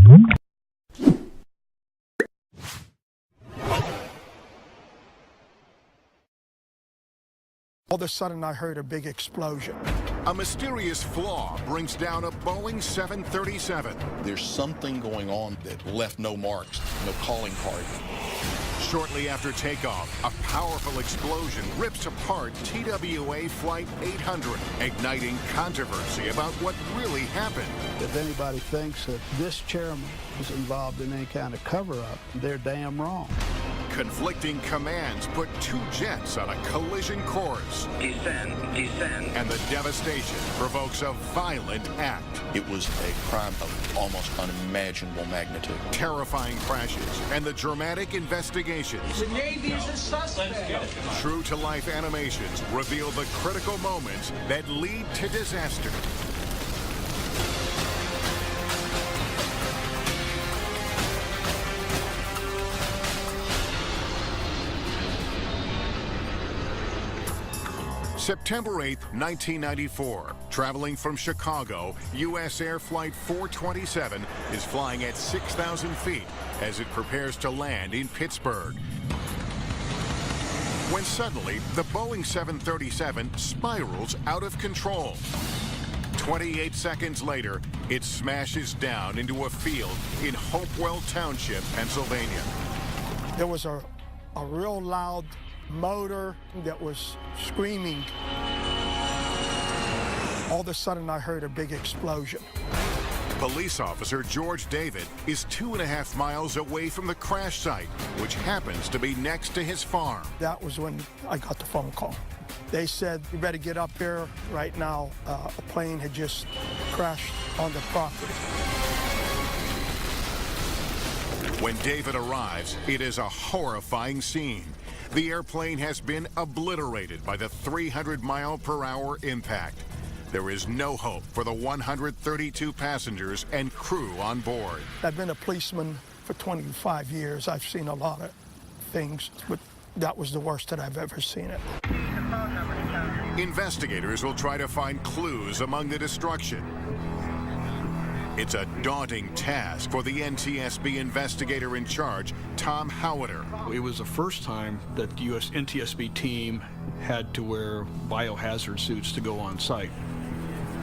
All of a sudden, I heard a big explosion. A mysterious flaw brings down a Boeing 737. There's something going on that left no marks, no calling card. Shortly after takeoff, a powerful explosion rips apart TWA Flight 800, igniting controversy about what really happened. If anybody thinks that this chairman was involved in any kind of cover-up, they're damn wrong. Conflicting commands put two jets on a collision course. Descend. And the devastation provokes a violent act. It was a crime of almost unimaginable magnitude. Terrifying crashes and the dramatic investigations. The Navy is a suspect. True-to-life animations reveal the critical moments that lead to disaster. September 8, 1994, traveling from Chicago, U.S. Air Flight 427 is flying at 6,000 feet as it prepares to land in Pittsburgh. When suddenly, the Boeing 737 spirals out of control. 28 seconds later, it smashes down into a field in Hopewell Township, Pennsylvania. There was a real loud motor that was screaming. All of a sudden, I heard a big explosion. Police officer George David is 2.5 miles away from the crash site, which happens to be next to his farm. That was when I got the phone call. They said, you better get up here right now. A plane had just crashed on the property. When David arrives, it is a horrifying scene. The airplane has been obliterated by the 300-mile-per-hour impact. There is no hope for the 132 passengers and crew on board. I've been a policeman for 25 years. I've seen a lot of things, but that was the worst that I've ever seen it. Investigators will try to find clues among the destruction. It's a daunting task for the NTSB investigator in charge, Tom Howiter. It was the first time that the U.S. NTSB team had to wear biohazard suits to go on site.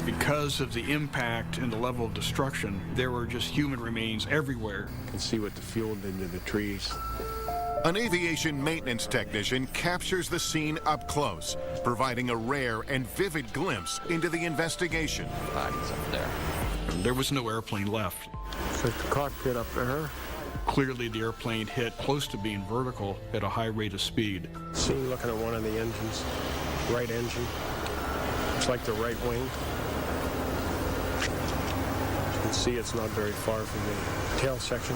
Because of the impact and the level of destruction, there were just human remains everywhere. You can see what the fuel did to the trees. An aviation maintenance technician captures the scene up close, providing a rare and vivid glimpse into the investigation. Bodies up there. There was no airplane left. It's like the cockpit up there. Clearly, the airplane hit close to being vertical at a high rate of speed. See, looking at one of the engines, right engine. It's like the right wing. You can see it's not very far from the tail section.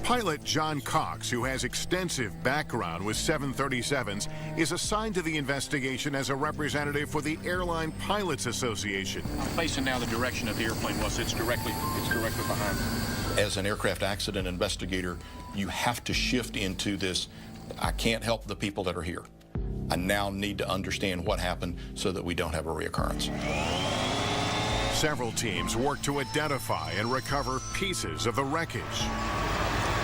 Pilot John Cox, who has extensive background with 737s, is assigned to the investigation as a representative for the Airline Pilots Association. Facing now the direction that the airplane was, it's directly behind. As an aircraft accident investigator, you have to shift into this, I can't help the people that are here. I now need to understand what happened so that we don't have a reoccurrence. Several teams work to identify and recover pieces of the wreckage.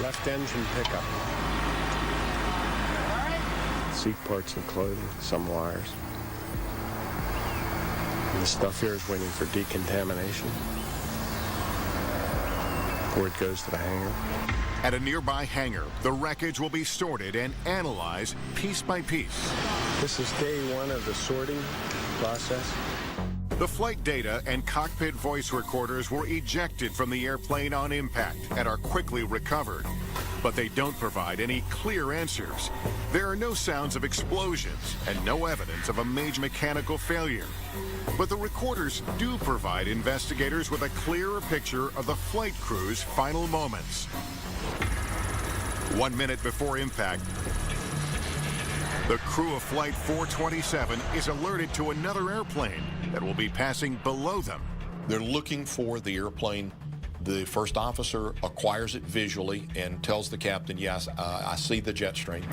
Left engine pickup. Seat parts and clothing, some wires. And the stuff here is waiting for decontamination before it goes to the hangar. At a nearby hangar, the wreckage will be sorted and analyzed piece by piece. This is day one of the sorting process. The flight data and cockpit voice recorders were ejected from the airplane on impact and are quickly recovered. But they don't provide any clear answers. There are no sounds of explosions and no evidence of a major mechanical failure. But the recorders do provide investigators with a clearer picture of the flight crew's final moments. 1 minute before impact, the crew of Flight 427 is alerted to another airplane that will be passing below them. They're looking for the airplane. The first officer acquires it visually and tells the captain, yes, I see the jet stream.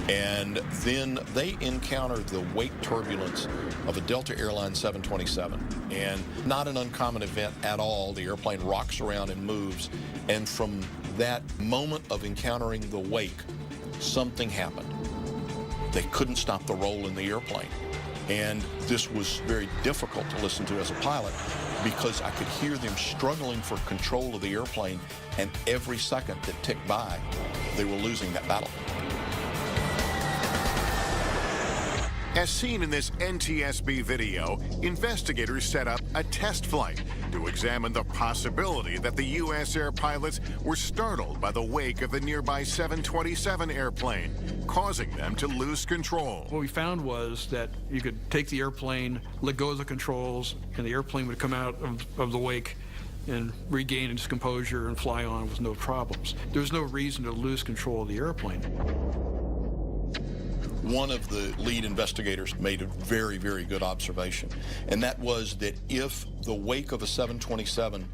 And then they encountered the wake turbulence of a Delta Airlines 727. And not an uncommon event at all. The airplane rocks around and moves. And from that moment of encountering the wake, something happened. They couldn't stop the roll in the airplane. And this was very difficult to listen to as a pilot because I could hear them struggling for control of the airplane, and every second that ticked by, they were losing that battle. As seen in this NTSB video, investigators set up a test flight to examine the possibility that the U.S. air pilots were startled by the wake of the nearby 727 airplane, causing them to lose control. What we found was that you could take the airplane, let go of the controls, and the airplane would come out of the wake and regain its composure and fly on with no problems. There was no reason to lose control of the airplane. One of the lead investigators made a very, very good observation, and that was that if the wake of a 727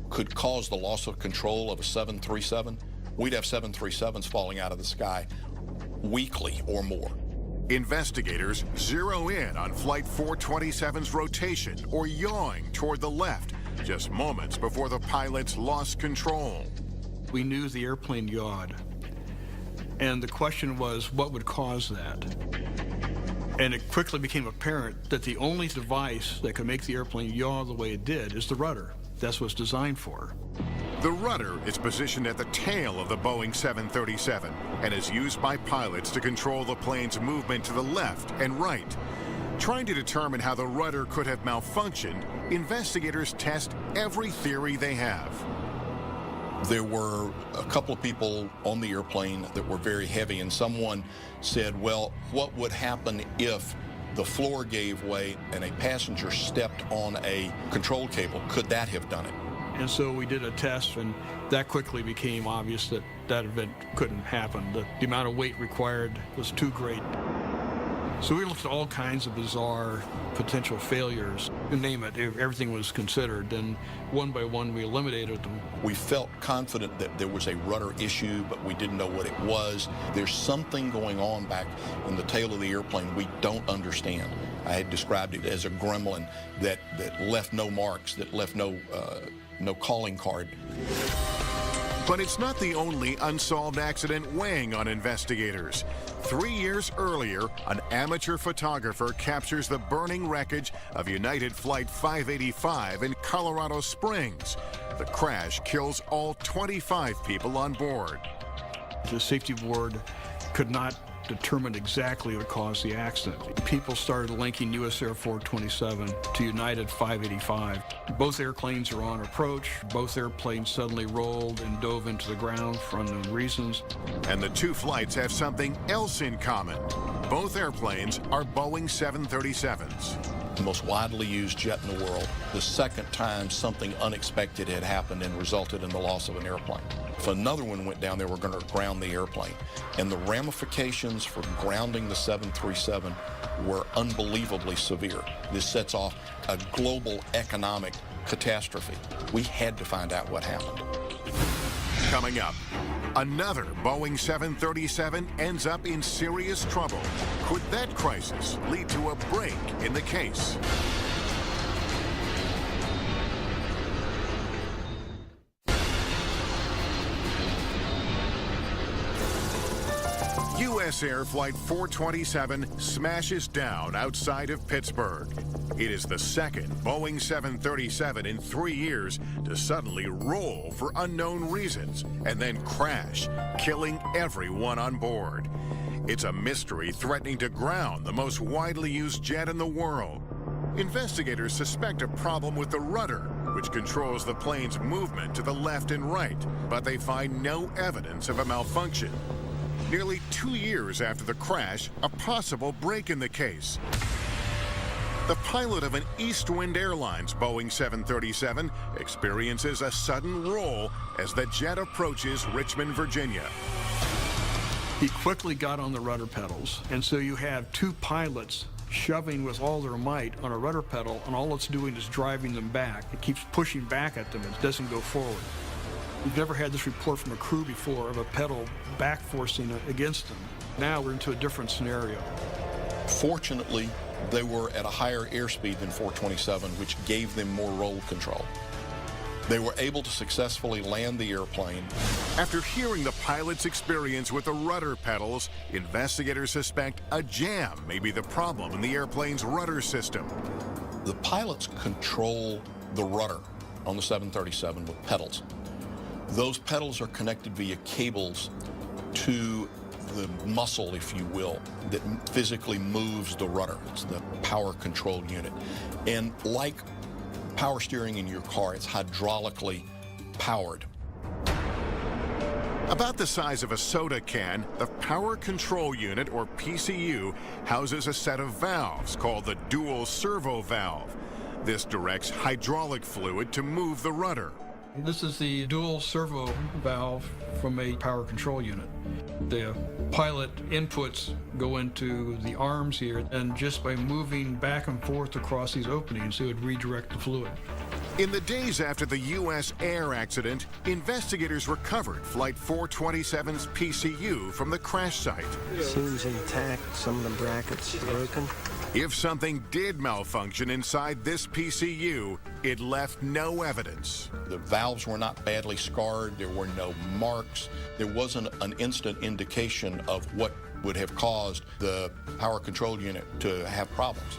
could cause the loss of control of a 737, we'd have 737s falling out of the sky weekly or more. Investigators zero in on Flight 427's rotation or yawing toward the left, just moments before the pilots lost control. We knew the airplane yawed. And the question was, what would cause that? And it quickly became apparent that the only device that could make the airplane yaw the way it did is the rudder. That's what it's designed for. The rudder is positioned at the tail of the Boeing 737 and is used by pilots to control the plane's movement to the left and right. Trying to determine how the rudder could have malfunctioned, investigators test every theory they have. There were a couple of people on the airplane that were very heavy, and someone said, well, what would happen if the floor gave way and a passenger stepped on a control cable? Could that have done it? And so we did a test, and that quickly became obvious that that event couldn't happen. The amount of weight required was too great. So we looked at all kinds of bizarre potential failures. You name it, everything was considered, and one by one we eliminated them. We felt confident that there was a rudder issue, but we didn't know what it was. There's something going on back in the tail of the airplane we don't understand. I had described it as a gremlin that left no marks, that left no calling card. But it's not the only unsolved accident weighing on investigators. 3 years earlier, an amateur photographer captures the burning wreckage of United Flight 585 in Colorado Springs. The crash kills all 25 people on board. The safety board could not determine exactly what caused the accident. People started linking US Air 427 to United 585. Both airplanes are on approach. Both airplanes suddenly rolled and dove into the ground for unknown reasons. And the two flights have something else in common. Both airplanes are Boeing 737s. The most widely used jet in the world. The second time something unexpected had happened and resulted in the loss of an airplane. If another one went down, they were going to ground the airplane. And the ramifications for grounding the 737 were unbelievably severe. This sets off a global economic catastrophe. We had to find out what happened. Coming up, another Boeing 737 ends up in serious trouble. Could that crisis lead to a break in the case? U.S. Air Flight 427 smashes down outside of Pittsburgh. It is the second Boeing 737 in 3 years to suddenly roll for unknown reasons and then crash, killing everyone on board. It's a mystery threatening to ground the most widely used jet in the world. Investigators suspect a problem with the rudder, which controls the plane's movement to the left and right, but they find no evidence of a malfunction. Nearly 2 years after the crash, a possible break in the case. The pilot of an Eastwind Airlines Boeing 737 experiences a sudden roll as the jet approaches Richmond, Virginia. He quickly got on the rudder pedals, and so you have two pilots shoving with all their might on a rudder pedal, and all it's doing is driving them back. It keeps pushing back at them. It doesn't go forward. We've never had this report from a crew before of a pedal back forcing against them. Now we're into a different scenario. Fortunately, they were at a higher airspeed than 427, which gave them more roll control. They were able to successfully land the airplane. After hearing the pilot's experience with the rudder pedals, investigators suspect a jam may be the problem in the airplane's rudder system. The pilots control the rudder on the 737 with pedals. Those pedals are connected via cables to the muscle, if you will, that physically moves the rudder. It's the power control unit. And like power steering in your car, it's hydraulically powered. About the size of a soda can, the Power Control Unit, or PCU, houses a set of valves called the dual servo valve. This directs hydraulic fluid to move the rudder. This is the dual servo valve from a power control unit. The pilot inputs go into the arms here, and just by moving back and forth across these openings, it would redirect the fluid. In the days after the U.S. air accident, investigators recovered Flight 427's PCU from the crash site. Seems intact, some of the brackets broken. If something did malfunction inside this PCU, it left no evidence. The valves were not badly scarred. There were no marks. There wasn't an instant indication of what would have caused the power control unit to have problems.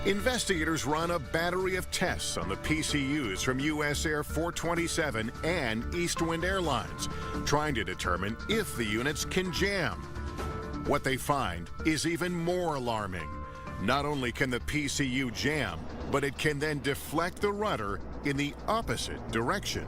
Investigators run a battery of tests on the PCUs from U.S. Air 427 and East Wind Airlines, trying to determine if the units can jam. What they find is even more alarming. Not only can the PCU jam, but it can then deflect the rudder in the opposite direction.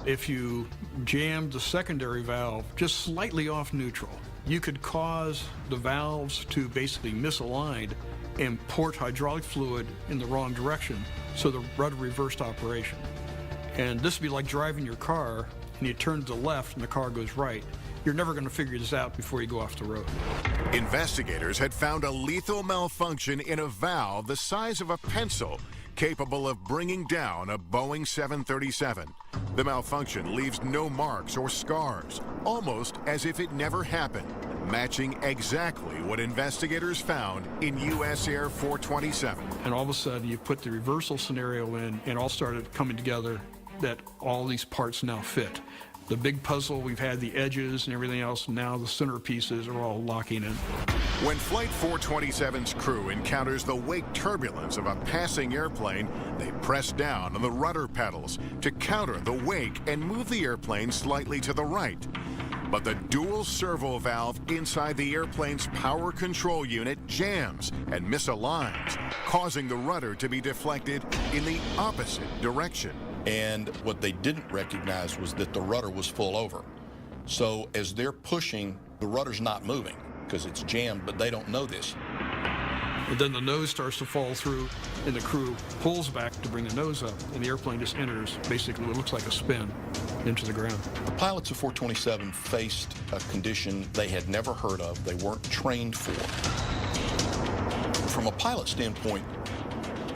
If you jammed the secondary valve just slightly off neutral, you could cause the valves to basically misalign and port hydraulic fluid in the wrong direction, so the rudder reversed operation. And this would be like driving your car and you turn to the left and the car goes right. You're never going to figure this out before you go off the road. Investigators had found a lethal malfunction in a valve the size of a pencil, capable of bringing down a Boeing 737. The malfunction leaves no marks or scars, almost as if it never happened, matching exactly what investigators found in U.S. Air 427. And all of a sudden, you put the reversal scenario in, and all started coming together that all these parts now fit. The big puzzle, we've had the edges and everything else, now the centerpieces are all locking in. When Flight 427's crew encounters the wake turbulence of a passing airplane, they press down on the rudder pedals to counter the wake and move the airplane slightly to the right. But the dual servo valve inside the airplane's power control unit jams and misaligns, causing the rudder to be deflected in the opposite direction. And what they didn't recognize was that the rudder was full over. So as they're pushing, the rudder's not moving because it's jammed, but they don't know this. And then the nose starts to fall through, and the crew pulls back to bring the nose up, and the airplane just enters basically what looks like a spin into the ground. The pilots of 427 faced a condition they had never heard of, they weren't trained for. From a pilot standpoint,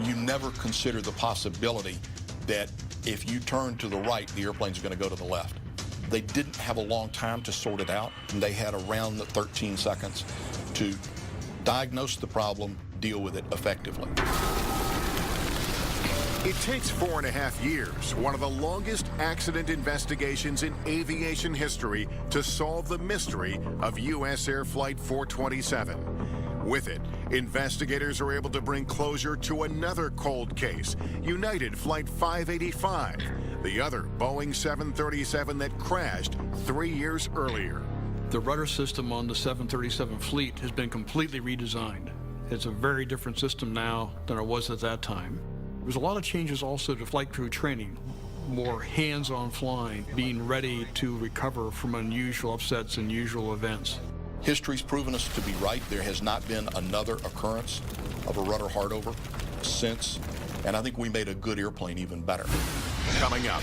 you never consider the possibility that if you turn to the right, the airplane's going to go to the left. They didn't have a long time to sort it out, and they had around 13 seconds to diagnose the problem, deal with it effectively. It takes 4.5 years, one of the longest accident investigations in aviation history, to solve the mystery of U.S. Air Flight 427. With it, investigators are able to bring closure to another cold case, United Flight 585, the other Boeing 737 that crashed 3 years earlier. The rudder system on the 737 fleet has been completely redesigned. It's a very different system now than it was at that time. There's a lot of changes also to flight crew training, more hands-on flying, being ready to recover from unusual upsets and unusual events. History's proven us to be right. There has not been another occurrence of a rudder hardover since, and I think we made a good airplane even better. Coming up,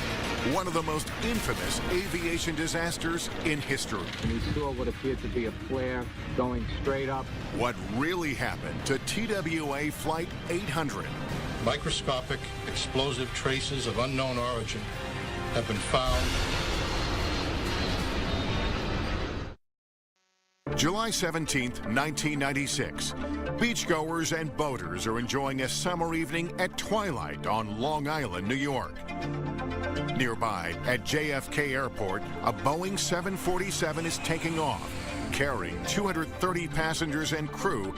one of the most infamous aviation disasters in history. We saw what appeared to be a flare going straight up. What really happened to TWA Flight 800? Microscopic explosive traces of unknown origin have been found. July 17th, 1996. Beachgoers and boaters are enjoying a summer evening at twilight on Long Island, New York. Nearby, at JFK Airport, a Boeing 747 is taking off, carrying 230 passengers and crew.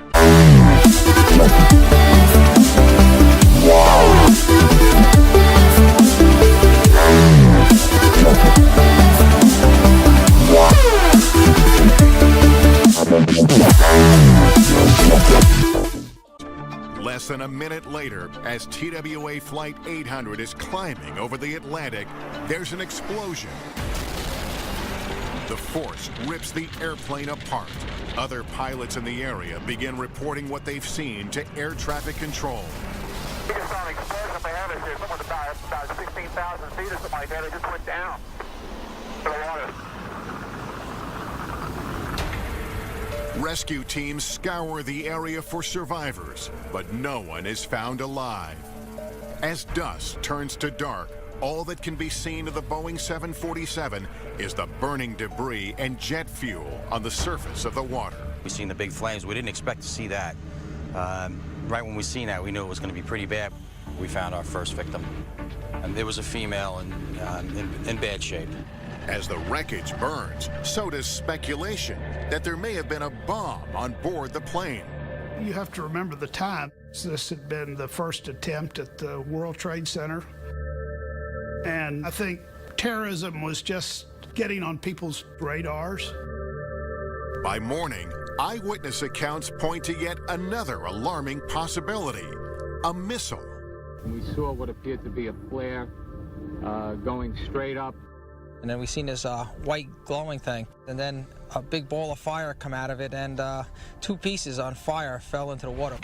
Less than a minute later, as TWA Flight 800 is climbing over the Atlantic, there's an explosion. The force rips the airplane apart. Other pilots in the area begin reporting what they've seen to air traffic control. We just saw an explosion up ahead of us here, somewhere about 16,000 feet or something like that. It just went down to the water. Rescue teams scour the area for survivors, but no one is found alive. As dusk turns to dark, all that can be seen of the Boeing 747 is the burning debris and jet fuel on the surface of the water. We've seen the big flames. We didn't expect to see that. Right when we seen that, we knew it was going to be pretty bad. We found our first victim. And there was a female in bad shape. As the wreckage burns, so does speculation that there may have been a bomb on board the plane. You have to remember the time. This had been the first attempt at the World Trade Center. And I think terrorism was just getting on people's radars. By morning, eyewitness accounts point to yet another alarming possibility: a missile. We saw what appeared to be a flare going straight up. And then we seen this white glowing thing, and then a big ball of fire come out of it, and 2 pieces on fire fell into the water.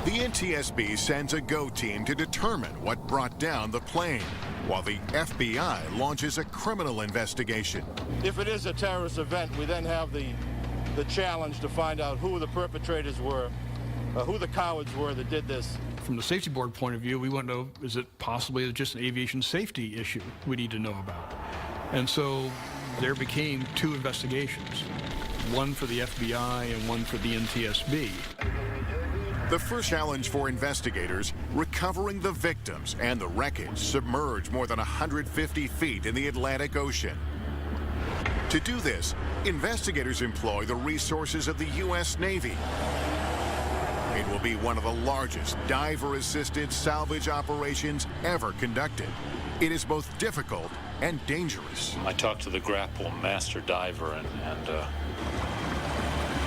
The NTSB sends a GO team to determine what brought down the plane, while the FBI launches a criminal investigation. If it is a terrorist event, we then have the challenge to find out who the perpetrators were, who the cowards were that did this. From the safety board point of view, we want to know, is it possibly just an aviation safety issue we need to know about? And so there became 2 investigations, one for the FBI and one for the NTSB. The first challenge for investigators, recovering the victims and the wreckage submerged more than 150 feet in the Atlantic Ocean. To do this, investigators employ the resources of the U.S. Navy. It will be one of the largest diver-assisted salvage operations ever conducted. It is both difficult and dangerous. I talked to the grapple master diver, and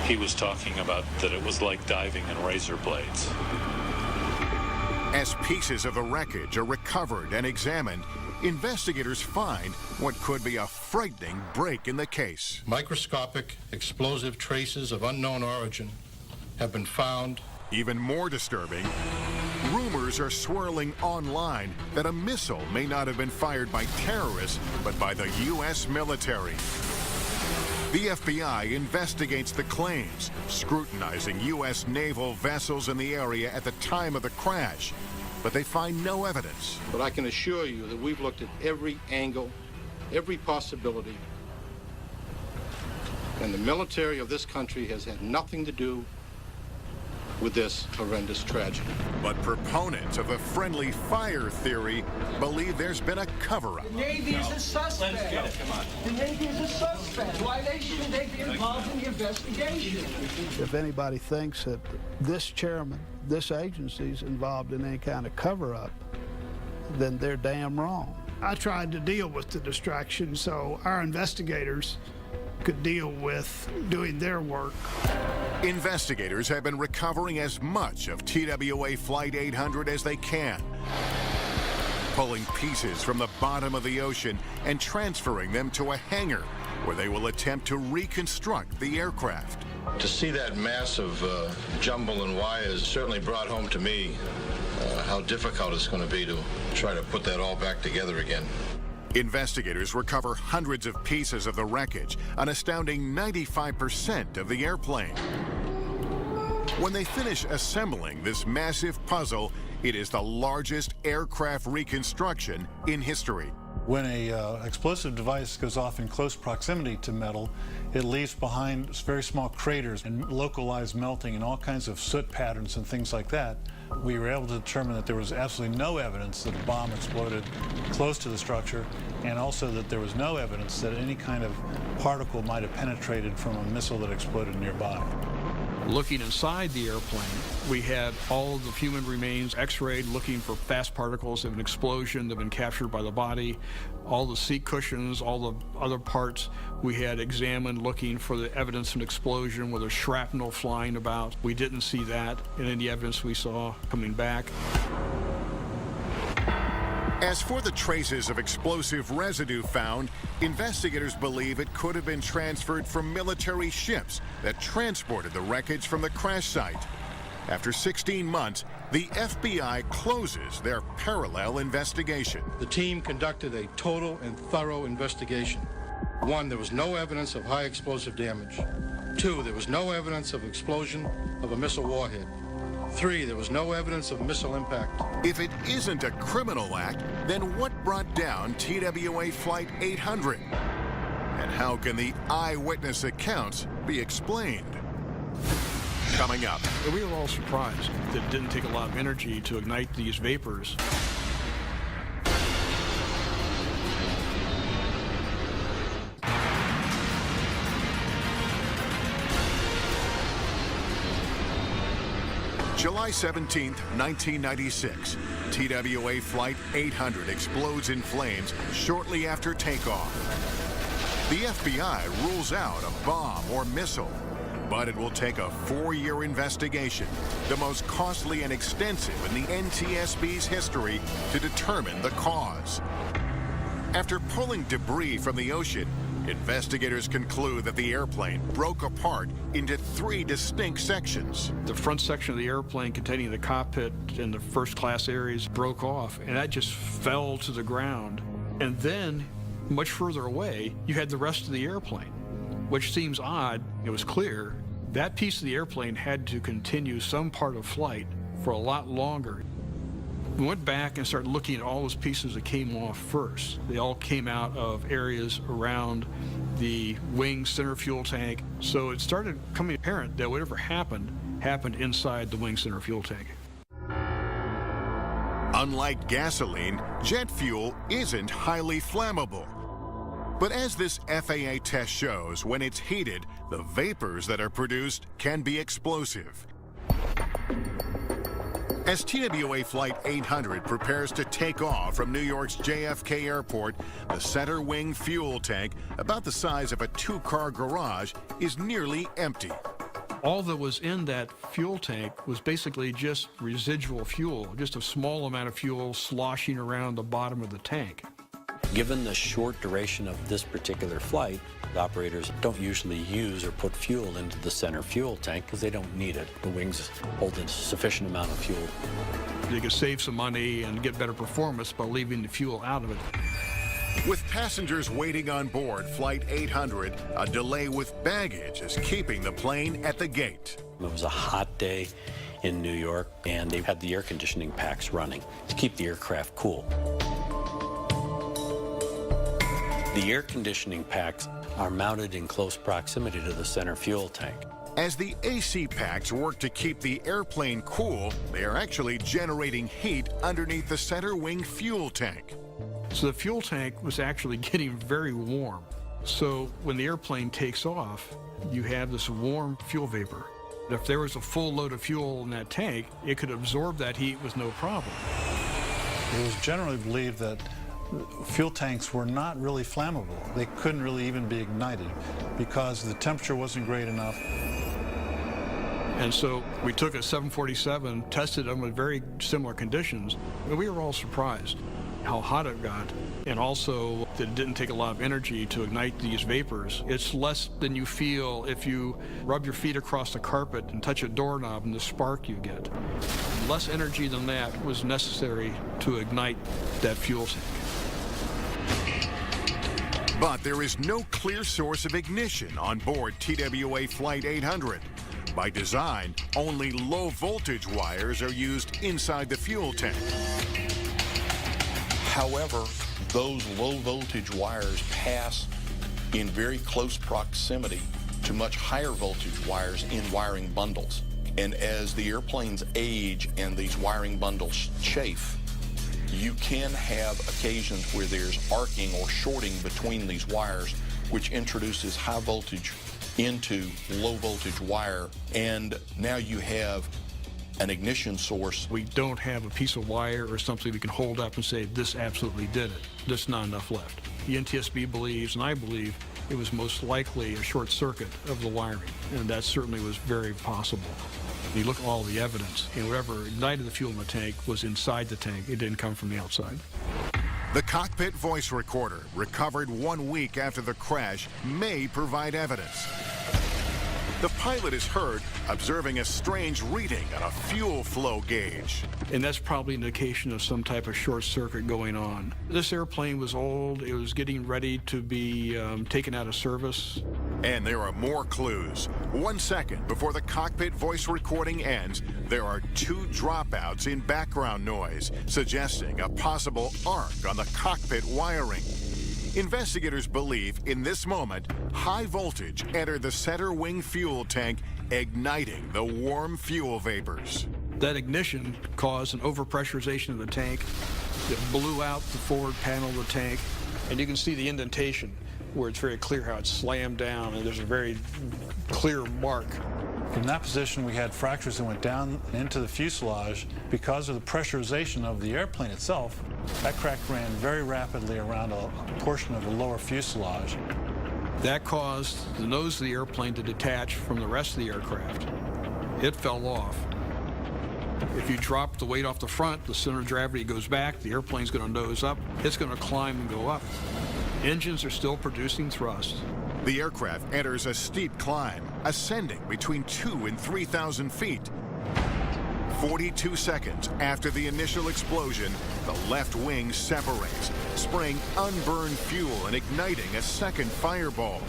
he was talking about that it was like diving in razor blades. As pieces of the wreckage are recovered and examined, investigators find what could be a frightening break in the case. Microscopic explosive traces of unknown origin have been found. Even more disturbing, rumors are swirling online that a missile may not have been fired by terrorists, but by the U.S. military. The FBI investigates the claims, scrutinizing U.S. naval vessels in the area at the time of the crash, but they find no evidence. But I can assure you that we've looked at every angle, every possibility, and the military of this country has had nothing to do with this horrendous tragedy. But proponents of the friendly fire theory believe there's been a cover-up. The Navy is a suspect. Let's get it, come on. The Navy is a suspect. Why shouldn't they be involved in the investigation? If anybody thinks that this chairman, this agency is involved in any kind of cover-up, then they're damn wrong. I tried to deal with the distraction so our investigators could deal with doing their work. Investigators have been recovering as much of TWA Flight 800 as they can, pulling pieces from the bottom of the ocean and transferring them to a hangar where they will attempt to reconstruct the aircraft. To see that mass of jumble and wires certainly brought home to me how difficult it's going to be to try to put that all back together again. Investigators recover hundreds of pieces of the wreckage, an astounding 95% of the airplane. When they finish assembling this massive puzzle, it is the largest aircraft reconstruction in history. When a explosive device goes off in close proximity to metal, it leaves behind very small craters and localized melting and all kinds of soot patterns and things like that. We were able to determine that there was absolutely no evidence that a bomb exploded close to the structure, and also that there was no evidence that any kind of particle might have penetrated from a missile that exploded nearby. Looking inside the airplane, we had all of the human remains x-rayed, looking for fast particles of an explosion that have been captured by the body. All the seat cushions, all the other parts we had examined, looking for the evidence of an explosion, whether shrapnel flying about. We didn't see that in any evidence we saw coming back. As for the traces of explosive residue found, investigators believe it could have been transferred from military ships that transported the wreckage from the crash site. After 16 months, the FBI closes their parallel investigation. The team conducted a total and thorough investigation. 1, there was no evidence of high explosive damage. 2, there was no evidence of explosion of a missile warhead. 3, there was no evidence of missile impact. If it isn't a criminal act, then what brought down TWA Flight 800? And how can the eyewitness accounts be explained? Coming up. We were all surprised that it didn't take a lot of energy to ignite these vapors. July 17, 1996, TWA Flight 800 explodes in flames shortly after takeoff. The FBI rules out a bomb or missile, but it will take a 4-year investigation, the most costly and extensive in the NTSB's history, to determine the cause. After pulling debris from the ocean, investigators conclude that the airplane broke apart into 3 distinct sections. The front section of the airplane containing the cockpit and the first class areas broke off, and that just fell to the ground. And then, much further away, you had the rest of the airplane, which seems odd. It was clear that piece of the airplane had to continue some part of flight for a lot longer. We went back and started looking at all those pieces that came off first. They all came out of areas around the wing center fuel tank. So it started becoming apparent that whatever happened inside the wing center fuel tank. Unlike gasoline, jet fuel isn't highly flammable. But as this FAA test shows, when it's heated, the vapors that are produced can be explosive. As TWA Flight 800 prepares to take off from New York's JFK Airport, the center wing fuel tank, about the size of a 2-car garage, is nearly empty. All that was in that fuel tank was basically just residual fuel, just a small amount of fuel sloshing around the bottom of the tank. Given the short duration of this particular flight, the operators don't usually use or put fuel into the center fuel tank because they don't need it. The wings hold a sufficient amount of fuel. They could save some money and get better performance by leaving the fuel out of it. With passengers waiting on board Flight 800, a delay with baggage is keeping the plane at the gate. It was a hot day in New York, and they had the air conditioning packs running to keep the aircraft cool. The air conditioning packs are mounted in close proximity to the center fuel tank. As the AC packs work to keep the airplane cool, they are actually generating heat underneath the center wing fuel tank. So the fuel tank was actually getting very warm. So when the airplane takes off, you have this warm fuel vapor. If there was a full load of fuel in that tank, it could absorb that heat with no problem. It was generally believed that fuel tanks were not really flammable. They couldn't really even be ignited because the temperature wasn't great enough. And so we took a 747, tested them with very similar conditions, and we were all surprised how hot it got, and also that it didn't take a lot of energy to ignite these vapors. It's less than you feel if you rub your feet across the carpet and touch a doorknob and the spark you get. Less energy than that was necessary to ignite that fuel tank. But there is no clear source of ignition on board TWA Flight 800. By design, only low-voltage wires are used inside the fuel tank. However, those low voltage wires pass in very close proximity to much higher voltage wires in wiring bundles. And as the airplanes age and these wiring bundles chafe, you can have occasions where there's arcing or shorting between these wires, which introduces high voltage into low voltage wire, and now you have an ignition source. We don't have a piece of wire or something we can hold up and say, this absolutely did it. There's not enough left. The NTSB believes, and I believe, it was most likely a short circuit of the wiring, and that certainly was very possible. You look at all the evidence, and whatever ignited the fuel in the tank was inside the tank. It didn't come from the outside. The cockpit voice recorder, recovered 1 week after the crash, may provide evidence. The pilot is heard observing a strange reading on a fuel flow gauge. And that's probably an indication of some type of short circuit going on. This airplane was old. It was getting ready to be taken out of service. And there are more clues. 1 second before the cockpit voice recording ends, there are 2 dropouts in background noise, suggesting a possible arc on the cockpit wiring. Investigators believe in this moment, high voltage entered the center wing fuel tank, igniting the warm fuel vapors. That ignition caused an overpressurization of the tank. It blew out the forward panel of the tank, and you can see the indentation where it's very clear how it slammed down, and there's a very clear mark. From that position, we had fractures that went down into the fuselage. Because of the pressurization of the airplane itself, that crack ran very rapidly around a portion of the lower fuselage. That caused the nose of the airplane to detach from the rest of the aircraft. It fell off. If you drop the weight off the front, the center of gravity goes back, the airplane's going to nose up, it's going to climb and go up. Engines are still producing thrust. The aircraft enters a steep climb, ascending between 2,000 and 3,000 feet. 42 seconds after the initial explosion, the left wing separates, spraying unburned fuel and igniting a second fireball.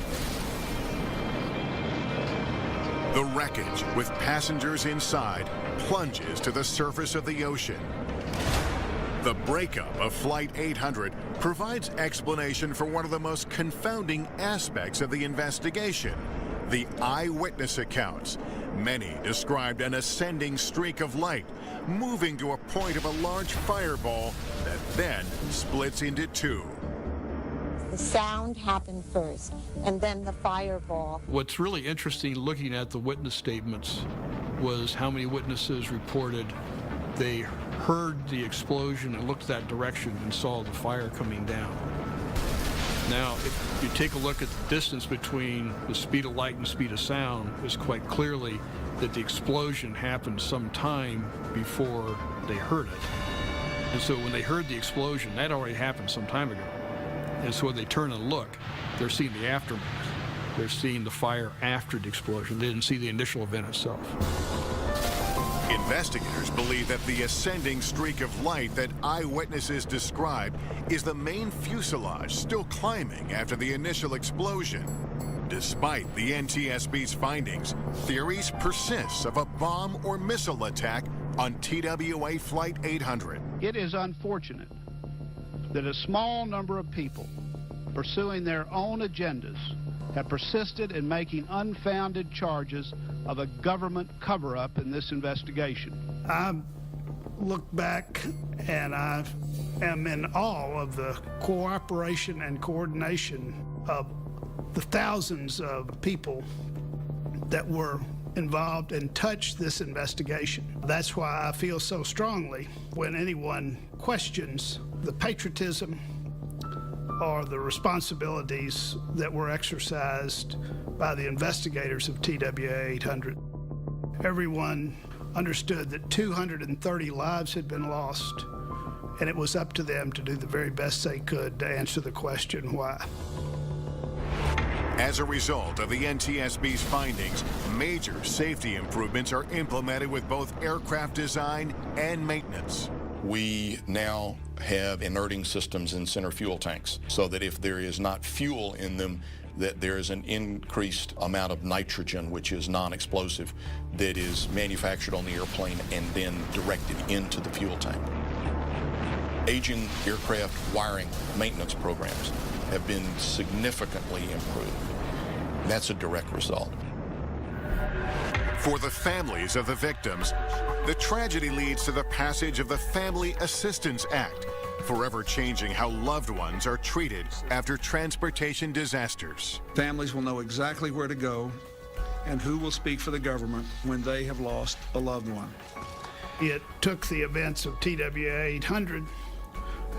The wreckage, with passengers inside, plunges to the surface of the ocean. The breakup of Flight 800 provides explanation for one of the most confounding aspects of the investigation, the eyewitness accounts. Many described an ascending streak of light, moving to a point of a large fireball that then splits into 2. The sound happened first, and then the fireball. What's really interesting looking at the witness statements was how many witnesses reported they heard the explosion and looked that direction and saw the fire coming down. Now, if you take a look at the distance between the speed of light and speed of sound, it's quite clearly that the explosion happened some time before they heard it. And so when they heard the explosion, that already happened some time ago. And so when they turn and look, they're seeing the aftermath. They're seeing the fire after the explosion. They didn't see the initial event itself. Investigators believe that the ascending streak of light that eyewitnesses described is the main fuselage still climbing after the initial explosion. Despite the NTSB's findings, theories persist of a bomb or missile attack on TWA Flight 800. It is unfortunate that a small number of people pursuing their own agendas have persisted in making unfounded charges of a government cover-up in this investigation. I look back and I am in awe of the cooperation and coordination of the thousands of people that were involved and touched this investigation. That's why I feel so strongly when anyone questions the patriotism or the responsibilities that were exercised by the investigators of TWA 800. Everyone understood that 230 lives had been lost, and it was up to them to do the very best they could to answer the question, why? As a result of the NTSB's findings, major safety improvements are implemented with both aircraft design and maintenance. We now have inerting systems in center fuel tanks so that if there is not fuel in them, that there is an increased amount of nitrogen, which is non-explosive, that is manufactured on the airplane and then directed into the fuel tank. Aging aircraft wiring maintenance programs have been significantly improved. That's a direct result. For the families of the victims, the tragedy leads to the passage of the Family Assistance Act, forever changing how loved ones are treated after transportation disasters. Families will know exactly where to go and who will speak for the government when they have lost a loved one. It took the events of TWA 800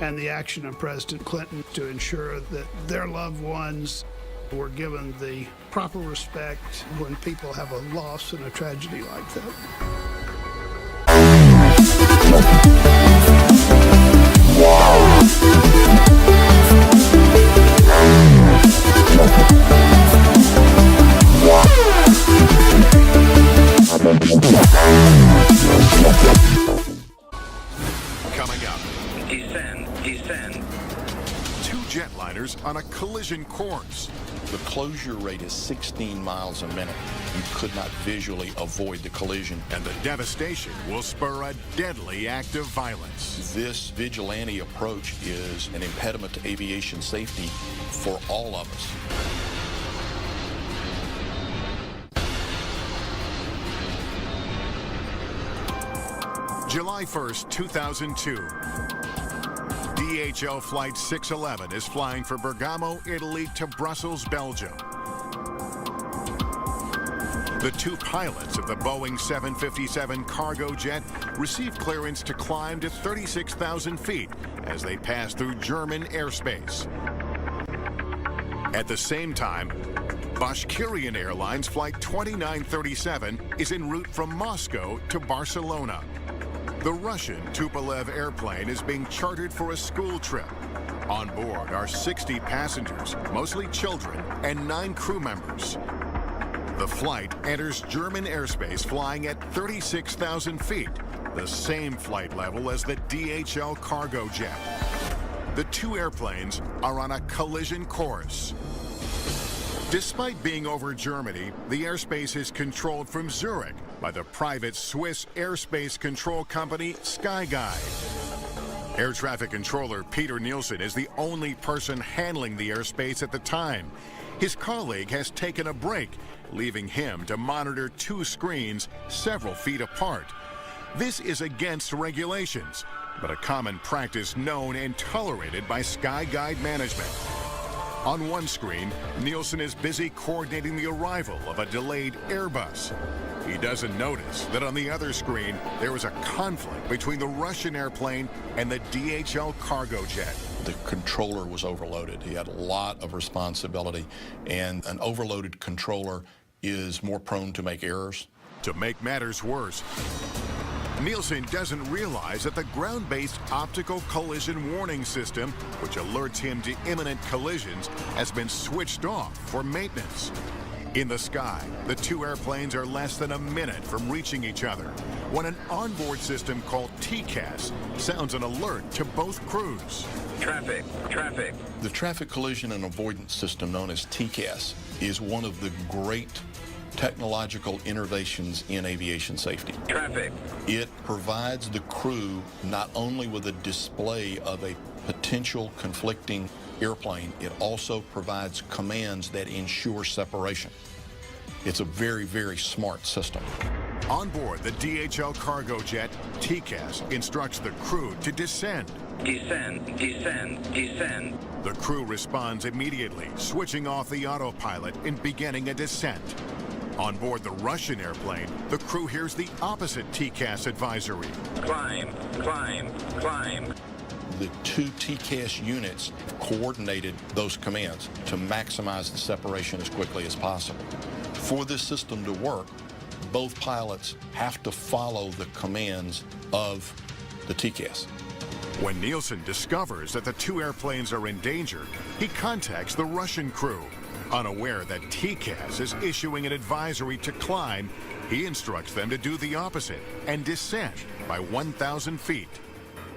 and the action of President Clinton to ensure that their loved ones were given the proper respect when people have a loss and a tragedy like that. Coming up. Descend. Two jetliners on a collision course. The closure rate is 16 miles a minute. You could not visually avoid the collision. And the devastation will spur a deadly act of violence. This vigilante approach is an impediment to aviation safety for all of us. July 1st, 2002. DHL Flight 611 is flying from Bergamo, Italy to Brussels, Belgium. The two pilots of the Boeing 757 cargo jet received clearance to climb to 36,000 feet as they pass through German airspace. At the same time, Bashkirian Airlines Flight 2937 is en route from Moscow to Barcelona. The Russian Tupolev airplane is being chartered for a school trip. On board are 60 passengers, mostly children, and 9 crew members. The flight enters German airspace flying at 36,000 feet, the same flight level as the DHL cargo jet. The two airplanes are on a collision course. Despite being over Germany, the airspace is controlled from Zurich by the private Swiss airspace control company SkyGuide. Air traffic controller Peter Nielsen is the only person handling the airspace at the time. His colleague has taken a break, leaving him to monitor two screens several feet apart. This is against regulations, but a common practice known and tolerated by SkyGuide management. On one screen, Nielsen is busy coordinating the arrival of a delayed Airbus. He doesn't notice that on the other screen, there is a conflict between the Russian airplane and the DHL cargo jet. The controller was overloaded. He had a lot of responsibility, and an overloaded controller is more prone to make errors. To make matters worse, Nielsen doesn't realize that the ground-based optical collision warning system, which alerts him to imminent collisions, has been switched off for maintenance. In the sky, the two airplanes are less than a minute from reaching each other when an onboard system called TCAS sounds an alert to both crews. Traffic. The traffic collision and avoidance system known as TCAS is one of the great technological innovations in aviation safety. Traffic. It provides the crew not only with a display of a potential conflicting airplane, it also provides commands that ensure separation. It's a very, very smart system. On board the DHL cargo jet, TCAS instructs the crew to descend. Descend. The crew responds immediately, switching off the autopilot and beginning a descent. On board the Russian airplane, the crew hears the opposite TCAS advisory. Climb. The two TCAS units coordinated those commands to maximize the separation as quickly as possible. For this system to work, both pilots have to follow the commands of the TCAS. When Nielsen discovers that the two airplanes are in danger, he contacts the Russian crew. Unaware that TCAS is issuing an advisory to climb, he instructs them to do the opposite and descend by 1,000 feet.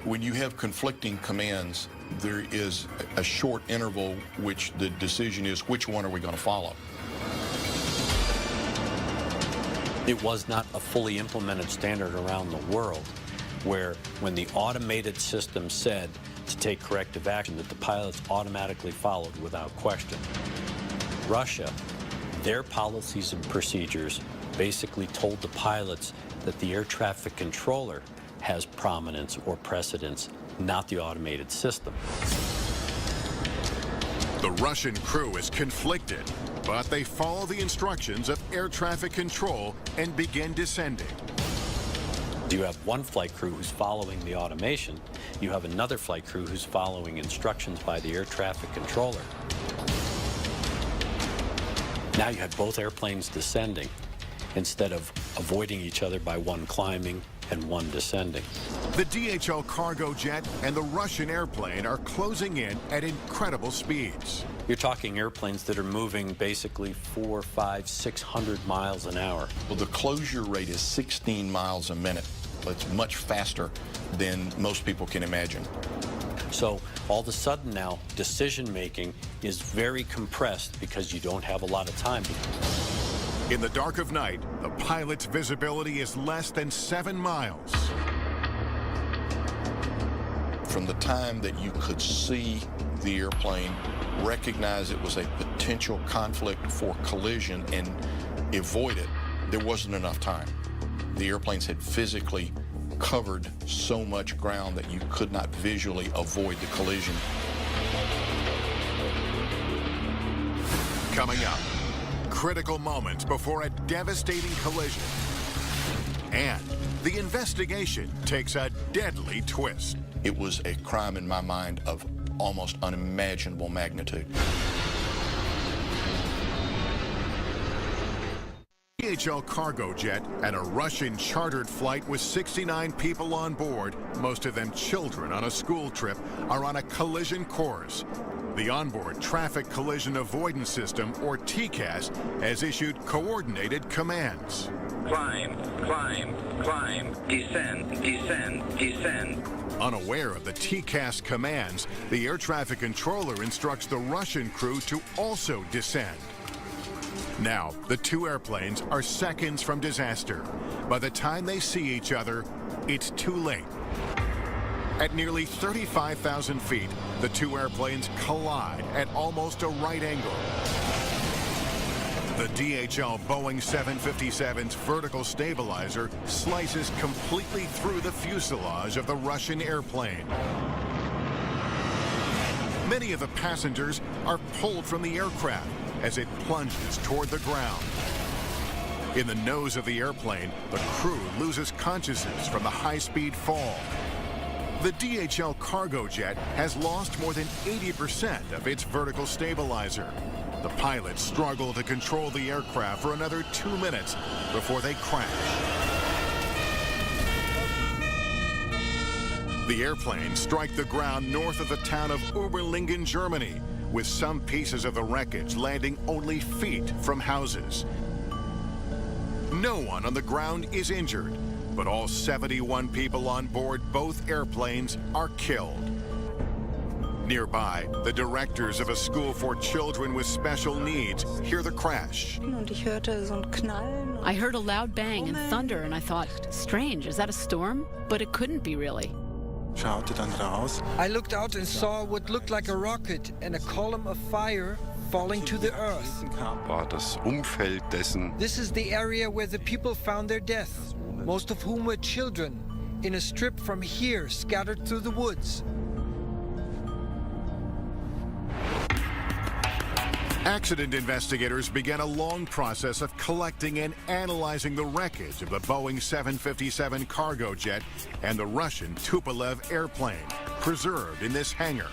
When you have conflicting commands, there is a short interval which the decision is which one are we going to follow. It was not a fully implemented standard around the world. where when the automated system said to take corrective action, that the pilots automatically followed without question. Russia, their policies and procedures basically told the pilots that the air traffic controller has prominence or precedence, not the automated system. The Russian crew is conflicted, but they follow the instructions of air traffic control and begin descending. You have one flight crew who's following the automation. You have another flight crew who's following instructions by the air traffic controller. Now you have both airplanes descending instead of avoiding each other by one climbing and one descending. The DHL cargo jet and the Russian airplane are closing in at incredible speeds. You're talking airplanes that are moving basically 400, 500, 600 miles an hour. Well, the closure rate is 16 miles a minute. It's much faster than most people can imagine. So all of a sudden now, decision-making is very compressed because you don't have a lot of time. In the dark of night, the pilot's visibility is less than 7 miles. From the time that you could see the airplane, recognize it was a potential conflict for collision and avoid it, there wasn't enough time. The airplanes had physically covered so much ground that you could not visually avoid the collision. Coming up, critical moments before a devastating collision. And the investigation takes a deadly twist. It was a crime in my mind of almost unimaginable magnitude. DHL cargo jet and a Russian chartered flight with 69 people on board, most of them children on a school trip, are on a collision course. The onboard traffic collision avoidance system, or TCAS, has issued coordinated commands. Climb, climb, climb, descend, descend, descend. Unaware of the TCAS commands, the air traffic controller instructs the Russian crew to also descend. Now, the two airplanes are seconds from disaster. By the time they see each other, it's too late. At nearly 35,000 feet, the two airplanes collide at almost a right angle. The DHL Boeing 757's vertical stabilizer slices completely through the fuselage of the Russian airplane. Many of the passengers are pulled from the aircraft as it plunges toward the ground. In the nose of the airplane, the crew loses consciousness from the high-speed fall. The DHL cargo jet has lost more than 80% of its vertical stabilizer. The pilots struggle to control the aircraft for another 2 minutes before they crash. The airplanes strike the ground north of the town of Oberlingen, Germany, with some pieces of the wreckage landing only feet from houses. No one on the ground is injured, but all 71 people on board both airplanes are killed. Nearby, the directors of a school for children with special needs hear the crash. I heard a loud bang and thunder, and I thought, strange, is that a storm? But it couldn't be really. I looked out and saw what looked like a rocket and a column of fire falling to the earth. This is the area where the people found their death, most of whom were children, in a strip from here scattered through the woods. Accident investigators began a long process of collecting and analyzing the wreckage of the Boeing 757 cargo jet and the Russian Tupolev airplane, preserved in this hangar.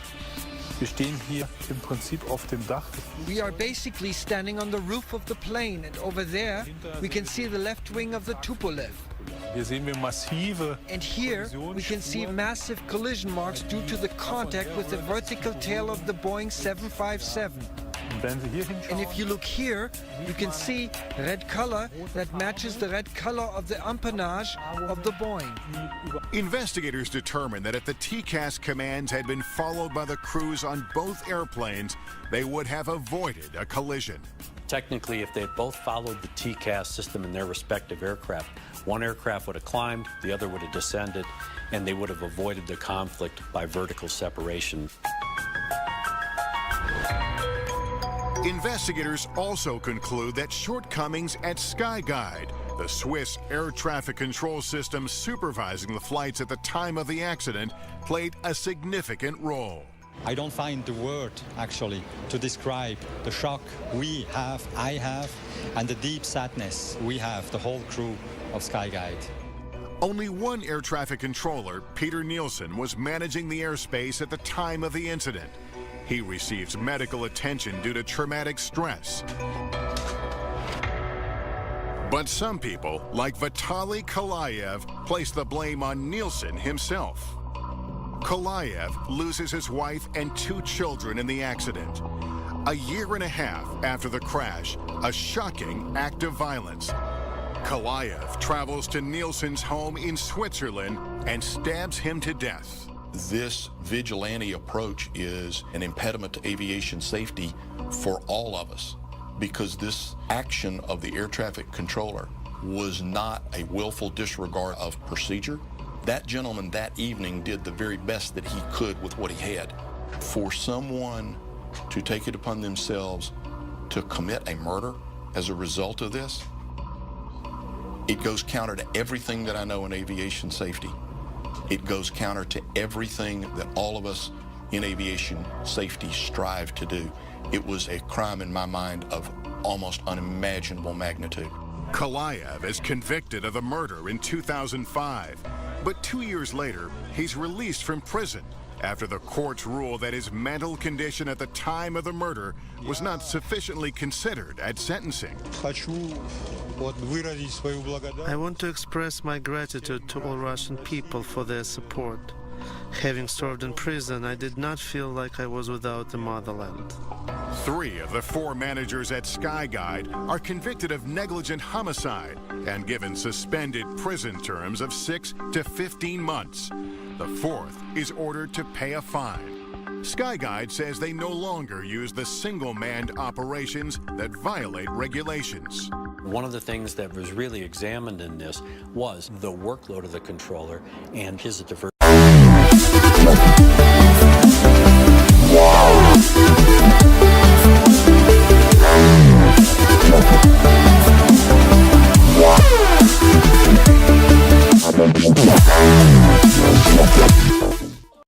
We are basically standing on the roof of the plane, and over there we can see the left wing of the Tupolev. And here we can see massive collision marks due to the contact with the vertical tail of the Boeing 757. And if you look here, you can see red color that matches the red color of the empennage of the Boeing. Investigators determined that if the TCAS commands had been followed by the crews on both airplanes, they would have avoided a collision. Technically, if they had both followed the TCAS system in their respective aircraft, one aircraft would have climbed, the other would have descended, and they would have avoided the conflict by vertical separation. Investigators also conclude that shortcomings at SkyGuide, the Swiss air traffic control system supervising the flights at the time of the accident, played a significant role. I don't find the word, actually, to describe the shock I have, and the deep sadness we have, the whole crew of SkyGuide. Only one air traffic controller, Peter Nielsen, was managing the airspace at the time of the incident. He receives medical attention due to traumatic stress. But some people, like Vitaly Kalayev, place the blame on Nielsen himself. Kalayev loses his wife and 2 children in the accident. A year and a half after the crash, a shocking act of violence. Kalayev travels to Nielsen's home in Switzerland and stabs him to death. This vigilante approach is an impediment to aviation safety for all of us, because this action of the air traffic controller was not a willful disregard of procedure. That gentleman that evening did the very best that he could with what he had. For someone to take it upon themselves to commit a murder as a result of this, it goes counter to everything that I know in aviation safety. It goes counter to everything that all of us in aviation safety strive to do. It was a crime in my mind of almost unimaginable magnitude. Kalayev is convicted of the murder in 2005, but 2 years later, he's released from prison after the courts ruled that his mental condition at the time of the murder was not sufficiently considered at sentencing. I want to express my gratitude to all Russian people for their support. Having served in prison, I did not feel like I was without the motherland. 3 of the 4 managers at SkyGuide are convicted of negligent homicide and given suspended prison terms of 6 to 15 months. The 4th is ordered to pay a fine. SkyGuide says they no longer use the single-manned operations that violate regulations. One of the things that was really examined in this was the workload of the controller and his diverse